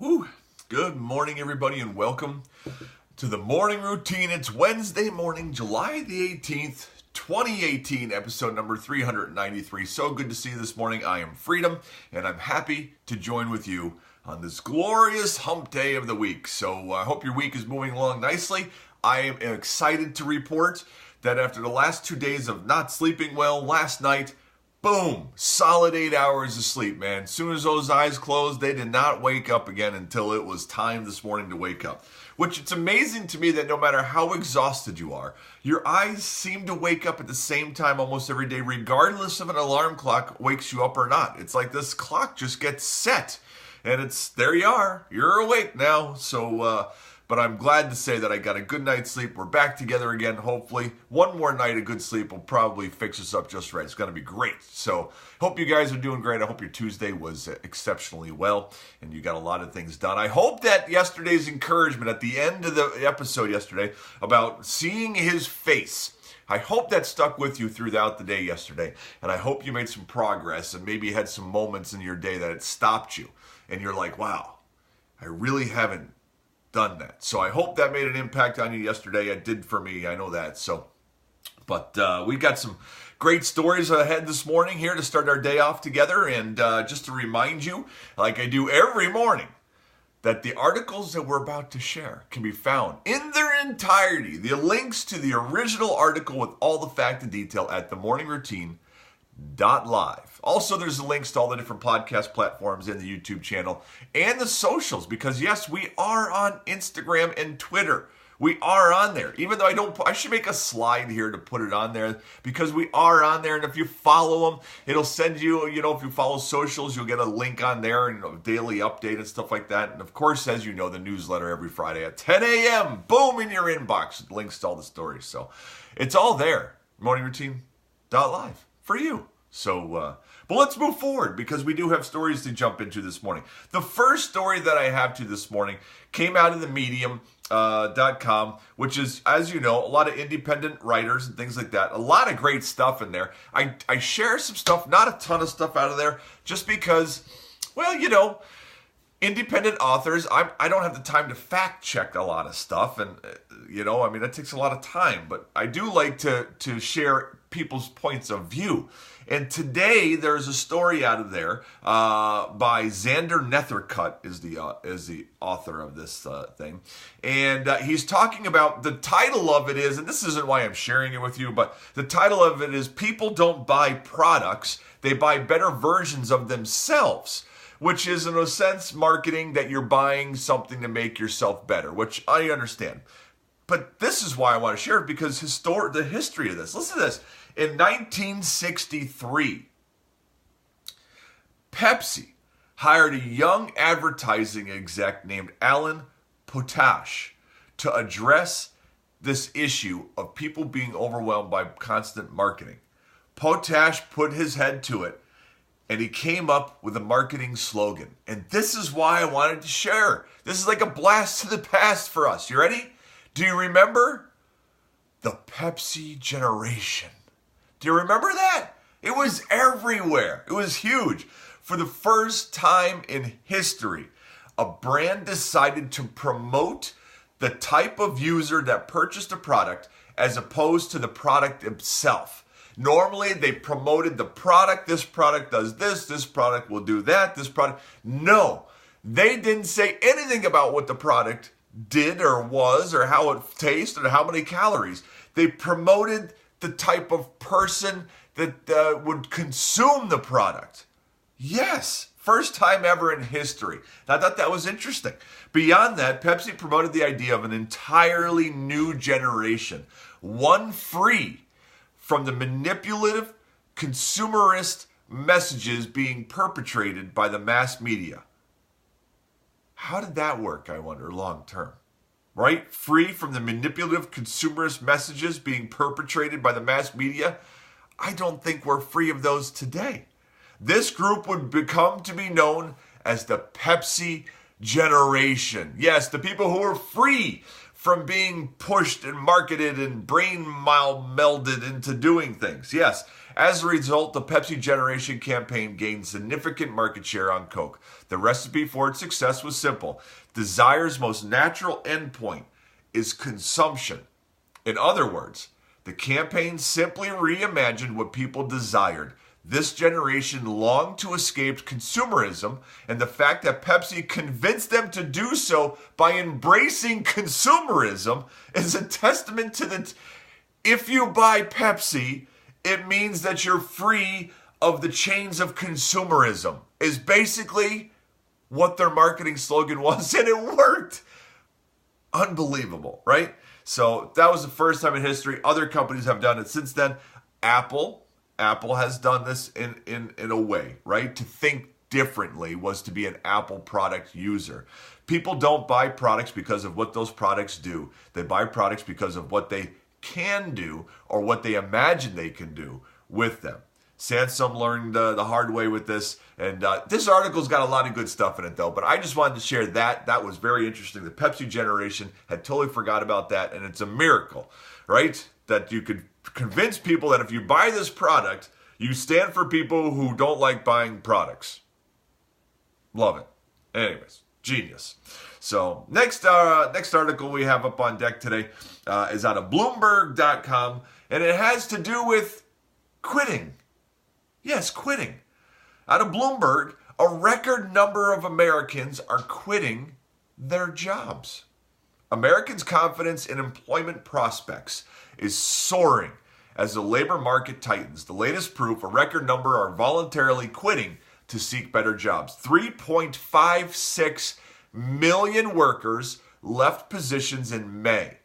Whew. Good morning, everybody, and welcome to the morning routine. It's Wednesday morning, July the 18th, 2018, episode number 393. So good to see you this morning. I am Freedom, and I'm happy to join with you on this glorious hump day of the week. So I hope your week is moving along nicely. I am excited to report that after the last 2 days of not sleeping well, last night, boom, solid 8 hours of sleep, man. As soon as those eyes closed, they did not wake up again until it was time this morning to wake up. Which it's amazing to me that no matter how exhausted you are, your eyes seem to wake up at the same time almost every day, regardless if an alarm clock wakes you up or not. It's like this clock just gets set, and it's, there you are, you're awake now. So, but I'm glad to say that I got a good night's sleep. We're back together again, hopefully. One more night of good sleep will probably fix us up just right. It's going to be great. So hope you guys are doing great. I hope your Tuesday was exceptionally well and you got a lot of things done. I hope that yesterday's encouragement at the end of the episode yesterday about seeing his face, I hope that stuck with you throughout the day yesterday. And I hope you made some progress and maybe had some moments in your day that it stopped you. And you're like, wow, I really haven't done that. So I hope that made an impact on you yesterday. It did for me. I know that. So, but we got some great stories ahead this morning here to start our day off together. And just to remind you, like I do every morning, that the articles that we're about to share can be found in their entirety. The links to the original article with all the fact and detail at themorningroutine.live. Also, there's the links to all the different podcast platforms and the YouTube channel and the socials, because yes, we are on Instagram and Twitter. We are on there. Even though I should make a slide here to put it on there, because we are on there. And if you follow them, it'll send you, if you follow socials, you'll get a link on there and a daily update and stuff like that. And of course, as you know, the newsletter every Friday at 10 a.m. Boom, in your inbox. Links to all the stories. So it's all there. Morningroutine.live for you. So, but let's move forward because we do have stories to jump into this morning. The first story that I have to this morning came out of the medium.com, which is, as you know, a lot of independent writers and things like that. A lot of great stuff in there. I share some stuff, not a ton of stuff out of there, just because, well, independent authors, I don't have the time to fact check a lot of stuff. And, that takes a lot of time. But I do like to share people's points of view. And today there's a story out of there by Xander Nethercutt is the author of this thing. And he's talking about, the title of it is, and this isn't why I'm sharing it with you, but the title of it is People Don't Buy Products, They Buy Better Versions of Themselves. Which is, in a sense, marketing that you're buying something to make yourself better, which I understand. But this is why I want to share it, because the history of this. Listen to this. In 1963, Pepsi hired a young advertising exec named Alan Potash to address this issue of people being overwhelmed by constant marketing. Potash put his head to it, and he came up with a marketing slogan. And this is why I wanted to share. This is like a blast to the past for us. You ready? Do you remember? The Pepsi Generation. Do you remember that? It was everywhere. It was huge. For the first time in history, a brand decided to promote the type of user that purchased a product as opposed to the product itself. Normally, they promoted the product. This product does this product will do that, this product. No, they didn't say anything about what the product did or was or how it tasted or how many calories. They promoted the type of person that would consume the product. Yes, first time ever in history. I thought that was interesting. Beyond that, Pepsi promoted the idea of an entirely new generation, one free from the manipulative, consumerist messages being perpetrated by the mass media. How did that work, I wonder, long term? Right? Free from the manipulative, consumerist messages being perpetrated by the mass media? I don't think we're free of those today. This group would become to be known as the Pepsi Generation. Yes, the people who are free from being pushed and marketed and brain melded into doing things. Yes, as a result, the Pepsi Generation campaign gained significant market share on Coke. The recipe for its success was simple. Desire's most natural endpoint is consumption. In other words, the campaign simply reimagined what people desired. This generation longed to escape consumerism, and the fact that Pepsi convinced them to do so by embracing consumerism is a testament to the... If you buy Pepsi, it means that you're free of the chains of consumerism, is basically what their marketing slogan was, and it worked. Unbelievable, right? So that was the first time in history. Other companies have done it since then. Apple has done this in a way, right? To think differently was to be an Apple product user. People don't buy products because of what those products do. They buy products because of what they can do or what they imagine they can do with them. Samsung learned the hard way with this, and this article's got a lot of good stuff in it, though, but I just wanted to share that. That was very interesting. The Pepsi Generation had totally forgot about that, and it's a miracle, right? That you could convince people that if you buy this product, you stand for people who don't like buying products. Love it. Anyways, genius. So next article we have up on deck today is out of Bloomberg.com, and it has to do with quitting. Yes, quitting. Out of Bloomberg, a record number of Americans are quitting their jobs. Americans' confidence in employment prospects is soaring as the labor market tightens. The latest proof, a record number are voluntarily quitting to seek better jobs. 3.56 million workers left positions in May.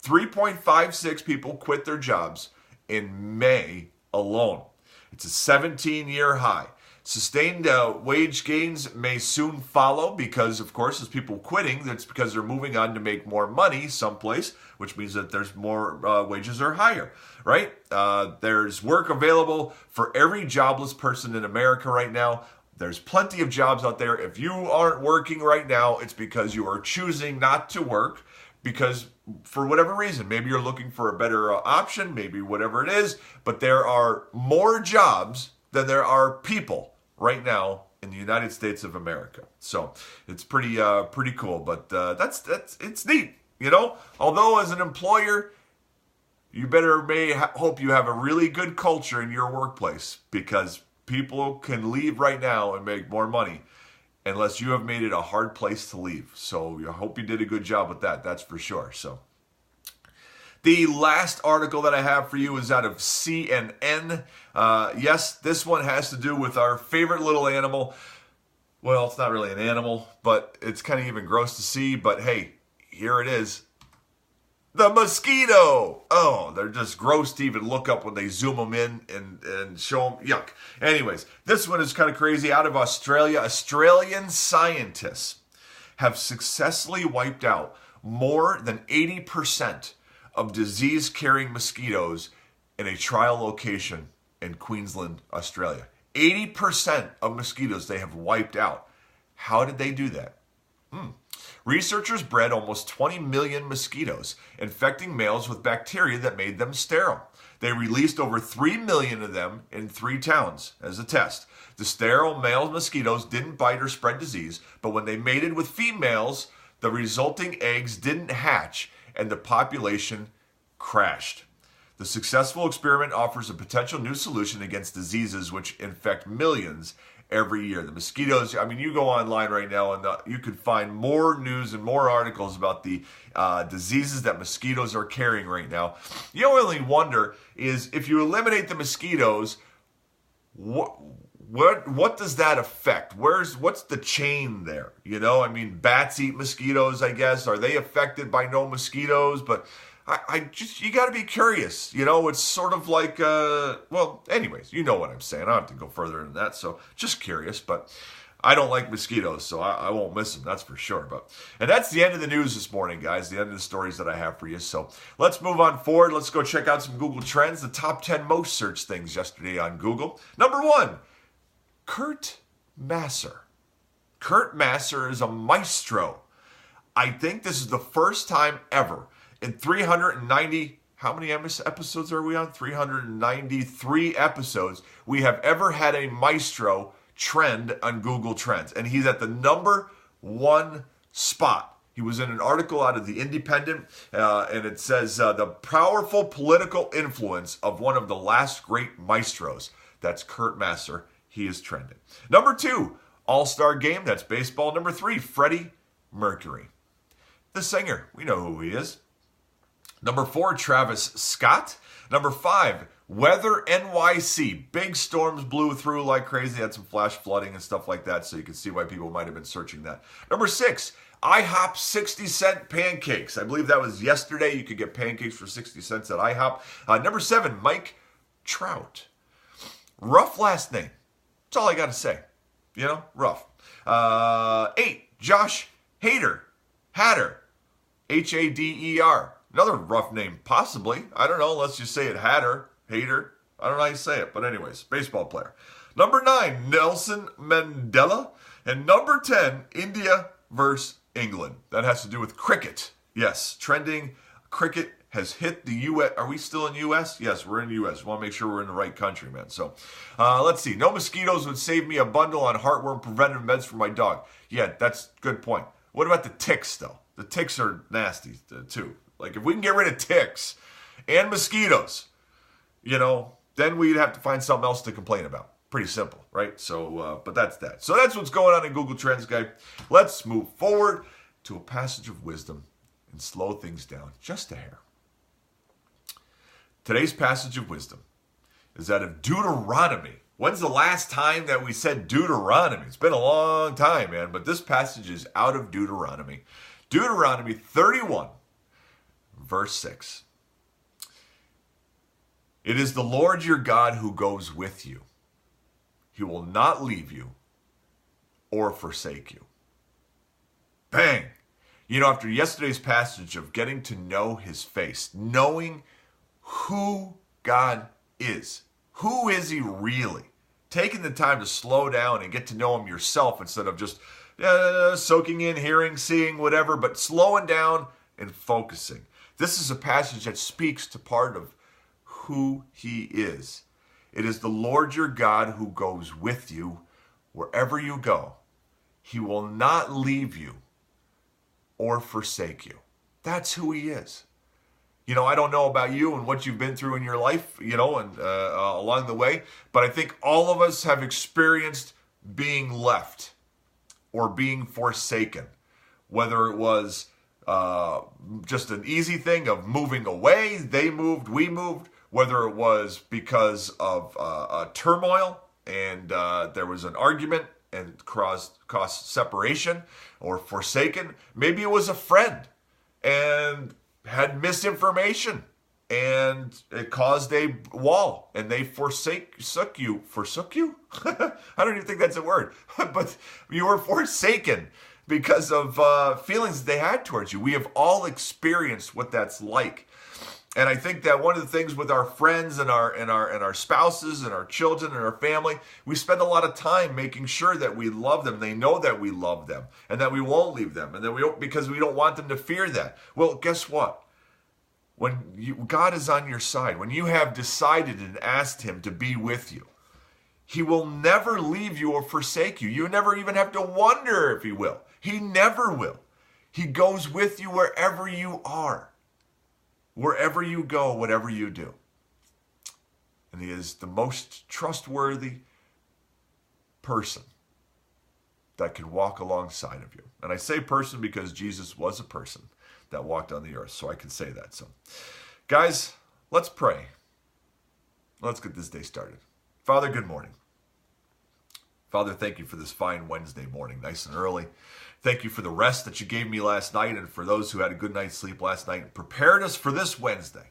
3.56 people quit their jobs in May alone. It's a 17-year high. Sustained wage gains may soon follow because, of course, as people quitting, that's because they're moving on to make more money someplace, which means that there's more wages are higher, right? There's work available for every jobless person in America right now. There's plenty of jobs out there. If you aren't working right now, it's because you are choosing not to work because for whatever reason, maybe you're looking for a better option, maybe whatever it is, but there are more jobs than there are people right now in the United States of America. So it's pretty cool, but it's neat, you know? Although as an employer, you hope you have a really good culture in your workplace because people can leave right now and make more money unless you have made it a hard place to leave. So I hope you did a good job with that. That's for sure. So the last article that I have for you is out of CNN. Yes, this one has to do with our favorite little animal. Well, it's not really an animal, but it's kind of even gross to see. But hey, here it is. The mosquito. Oh, they're just gross to even look up when they zoom them in and show them. Yuck. Anyways, this one is kind of crazy. Out of Australia, Australian scientists have successfully wiped out more than 80% of disease-carrying mosquitoes in a trial location in Queensland, Australia. 80% of mosquitoes they have wiped out. How did they do that? Researchers bred almost 20 million mosquitoes, infecting males with bacteria that made them sterile. They released over 3 million of them in 3 towns as a test. The sterile male mosquitoes didn't bite or spread disease, but when they mated with females, the resulting eggs didn't hatch and the population crashed. The successful experiment offers a potential new solution against diseases which infect millions every year. The mosquitoes, I mean, you go online right now and you can find more news and more articles about the diseases that mosquitoes are carrying right now. The only wonder is if you eliminate the mosquitoes, what does that affect? What's the chain there? You know, I mean, bats eat mosquitoes, I guess. Are they affected by no mosquitoes? But you got to be curious. You know, it's sort of like, well, anyways, you know what I'm saying. I don't have to go further than that. So just curious, but I don't like mosquitoes, so I won't miss them. That's for sure. And that's the end of the news this morning, guys. The end of the stories that I have for you. So let's move on forward. Let's go check out some Google Trends. The top 10 most searched things yesterday on Google. Number 1, Kurt Masser. Kurt Masser is a maestro. I think this is the first time ever in 390, how many episodes are we on? 393 episodes. We have ever had a maestro trend on Google Trends. And he's at the number one spot. He was in an article out of The Independent, and it says, the powerful political influence of one of the last great maestros. That's Kurt Masser. He is trending. Number 2, All-Star Game. That's baseball. Number 3, Freddie Mercury. The singer. We know who he is. Number 4, Travis Scott. Number 5, Weather NYC. Big storms blew through like crazy. Had some flash flooding and stuff like that, so you can see why people might have been searching that. Number 6, IHOP 60-cent pancakes. I believe that was yesterday. You could get pancakes for 60 cents at IHOP. Number 7, Mike Trout. Rough last name. That's all I got to say. You know, rough. 8, Josh Hader. Hader. Hader. Another rough name, possibly. I don't know. Let's just say it Hader. Hader. I don't know how you say it. But anyways, baseball player. Number 9, Nelson Mandela. And number 10, India versus England. That has to do with cricket. Yes, trending cricket has hit the U.S. Are we still in U.S.? Yes, we're in the U.S. We want to make sure we're in the right country, man. So, let's see. No mosquitoes would save me a bundle on heartworm preventative meds for my dog. Yeah, that's a good point. What about the ticks, though? The ticks are nasty, too. Like, if we can get rid of ticks and mosquitoes, you know, then we'd have to find something else to complain about. Pretty simple, right? So, but that's that. So that's what's going on in Google Trends, guy. Let's move forward to a passage of wisdom and slow things down just a hair. Today's passage of wisdom is out of Deuteronomy. When's the last time that we said Deuteronomy? It's been a long time, man, but this passage is out of Deuteronomy. Deuteronomy 31, verse 6. It is the Lord your God who goes with you. He will not leave you or forsake you. Bang! You know, after yesterday's passage of getting to know his face, knowing who God is, who is he really? Taking the time to slow down and get to know him yourself instead of just soaking in, hearing, seeing, whatever, but slowing down and focusing. This is a passage that speaks to part of who he is. It is the Lord your God who goes with you wherever you go. He will not leave you or forsake you. That's who he is. You know, I don't know about you and what you've been through in your life, you know, and along the way, but I think all of us have experienced being left or being forsaken, whether it was just an easy thing of moving away, they moved, we moved, whether it was because of turmoil and there was an argument and caused separation or forsaken. Maybe it was a friend and had misinformation and it caused a wall and they forsook you. I don't even think that's a word, but you were forsaken because of feelings they had towards you. We have all experienced what that's like. And I think that one of the things with our friends and our spouses and our children and our family, we spend a lot of time making sure that we love them. They know that we love them and that we won't leave them and that we don't, because we don't want them to fear that. Well, guess what? When God is on your side, when you have decided and asked him to be with you, he will never leave you or forsake you. You never even have to wonder if he will. He never will. He goes with you wherever you are. Wherever you go, whatever you do. And he is the most trustworthy person that can walk alongside of you. And I say person because Jesus was a person that walked on the earth, so I can say that. So, guys, let's pray. Let's get this day started. Father, good morning. Father, thank you for this fine Wednesday morning, nice and early. Thank you for the rest that you gave me last night and for those who had a good night's sleep last night and prepared us for this Wednesday,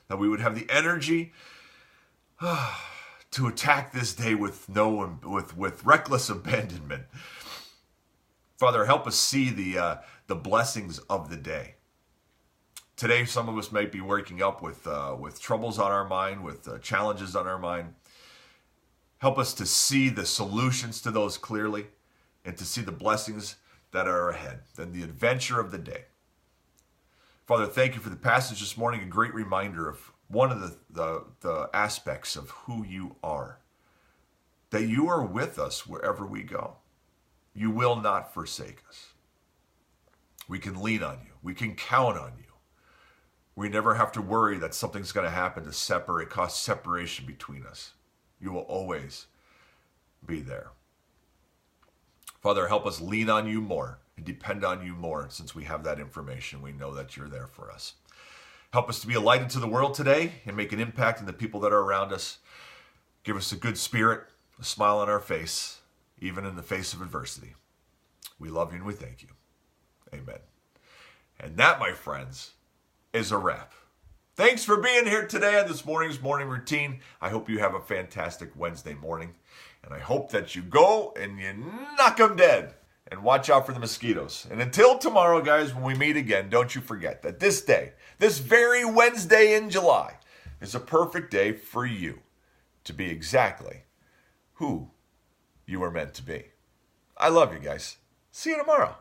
that we would have the energy to attack this day with reckless abandonment. Father, help us see the blessings of the day. Today, some of us might be waking up with troubles on our mind, with challenges on our mind. Help us to see the solutions to those clearly and to see the blessings that are ahead than the adventure of the day. Father, thank you for the passage this morning, a great reminder of one of the aspects of who you are, that you are with us wherever we go. You will not forsake us. We can lean on you. We can count on you. We never have to worry that something's going to happen to cause separation between us. You will always be there. Father, help us lean on you more and depend on you more. Since we have that information, we know that you're there for us. Help us to be a light into the world today and make an impact in the people that are around us. Give us a good spirit, a smile on our face, even in the face of adversity. We love you and we thank you. Amen. And that, my friends, is a wrap. Thanks for being here today on this morning's morning routine. I hope you have a fantastic Wednesday morning. And I hope that you go and you knock them dead. And watch out for the mosquitoes. And until tomorrow, guys, when we meet again, don't you forget that this day, this very Wednesday in July, is a perfect day for you to be exactly who you were meant to be. I love you guys. See you tomorrow.